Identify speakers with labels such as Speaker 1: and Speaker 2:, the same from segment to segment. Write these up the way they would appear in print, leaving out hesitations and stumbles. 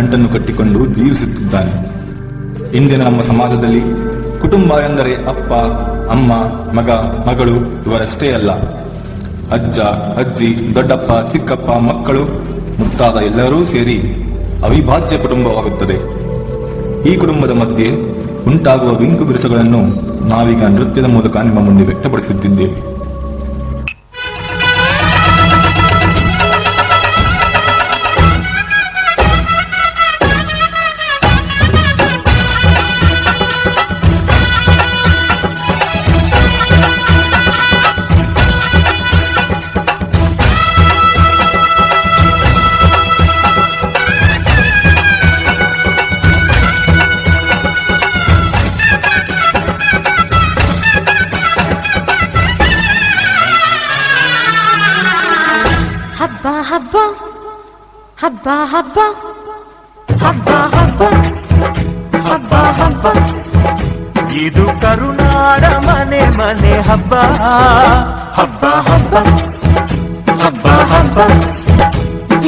Speaker 1: ಗಂಟನ್ನು ಕಟ್ಟಿಕೊಂಡು ಜೀವಿಸುತ್ತಿದ್ದಾನೆ. ಇಂದಿನ ನಮ್ಮ ಸಮಾಜದಲ್ಲಿ ಕುಟುಂಬ ಎಂದರೆ ಅಪ್ಪ, ಅಮ್ಮ, ಮಗ, ಮಗಳು ಇವರಷ್ಟೇ ಅಲ್ಲ. ಅಜ್ಜ, ಅಜ್ಜಿ, ದೊಡ್ಡಪ್ಪ, ಚಿಕ್ಕಪ್ಪ, ಮಕ್ಕಳು ಮುತ್ತಾದ ಎಲ್ಲರೂ ಸೇರಿ ಅವಿಭಾಜ್ಯ ಕುಟುಂಬವಾಗುತ್ತದೆ. ಈ ಕುಟುಂಬದ ಮಧ್ಯೆ ಉಂಟಾಗುವ ಬಿಂಕು ಬಿರುಸುಗಳನ್ನು ನಾವೀಗ ನೃತ್ಯದ ಮೂಲಕ ನಿಮ್ಮ ಮುಂದೆ ವ್ಯಕ್ತಪಡಿಸುತ್ತಿದ್ದೇವೆ.
Speaker 2: ಹಬ್ಬ ಹಬ್ಬ ಹಬ್ಬ ಹಬ್ಬ ಹಬ್ಬ ಹಬ್ಬ ಹಬ್ಬ ಹಬ್ಬ
Speaker 3: ಇದು ಕರುನಾಡ ಮನೆ ಮನೆ ಹಬ್ಬ
Speaker 2: ಹಬ್ಬ ಹಬ್ಬ ಹಬ್ಬ ಹಬ್ಬ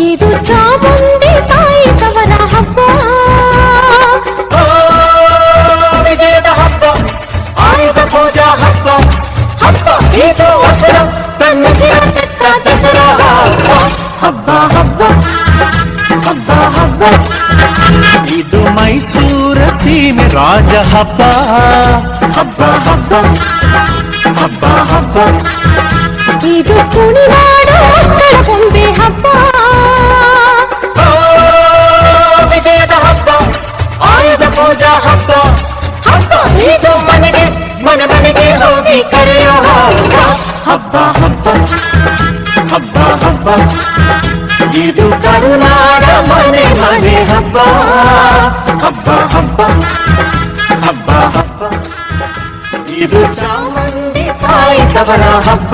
Speaker 2: ಇದು ಚಾಮುಂಡಿ ತಾಯಿ ತವರ ಹಬ್ಬ.
Speaker 3: ವಿಜಯದ ಹಬ್ಬ, ಆಯುಧ ಪೂಜಾ ಹಬ್ಬ, ಹಬ್ಬ ಇದು ವಸರ ತನ್ನ ದಸರಾ
Speaker 2: ಹಬ್ಬ ಹಬ್ಬ ಹಬ್ಬ ಹಬ್ಬ
Speaker 3: ಇದು ಮೈಸೂರ ಸೀಮೆ ರಾಜ ಹಬ್ಬ
Speaker 2: ಹಬ್ಬ ಹಬ್ಬ ಹಬ್ಬ ಹಬ್ಬ ಇದು ಕುಣಿನಾಡ ಮಕ್ಕಳ ಗೊಂಬೆ ಹಬ್ಬ.
Speaker 3: ವಿಜಯದ ಹಬ್ಬ, ಆಯುಧ ಪೂಜಾ ಹಬ್ಬ, ಹಬ್ಬ ಇದು ಮನೆಗೆ ಮನೆ ಮನೆಗೆ ಹೋಗಿ ಕರೆಯೋ
Speaker 2: ಹಬ್ಬ ಹಬ್ಬ ಹಬ್ಬ ಹಬ್ಬ
Speaker 3: ಇದು ಕರುನಾಡ ಮನೆ ಮನೆ ಹಬ್ಬ
Speaker 2: ಹಬ್ಬ ಹಬ್ಬ ಹಬ್ಬ ಹಬ್ಬ
Speaker 3: ಇದು ಚಾಮುಂಡಿ ತಾಯಿ ತವರ ಹಬ್ಬ.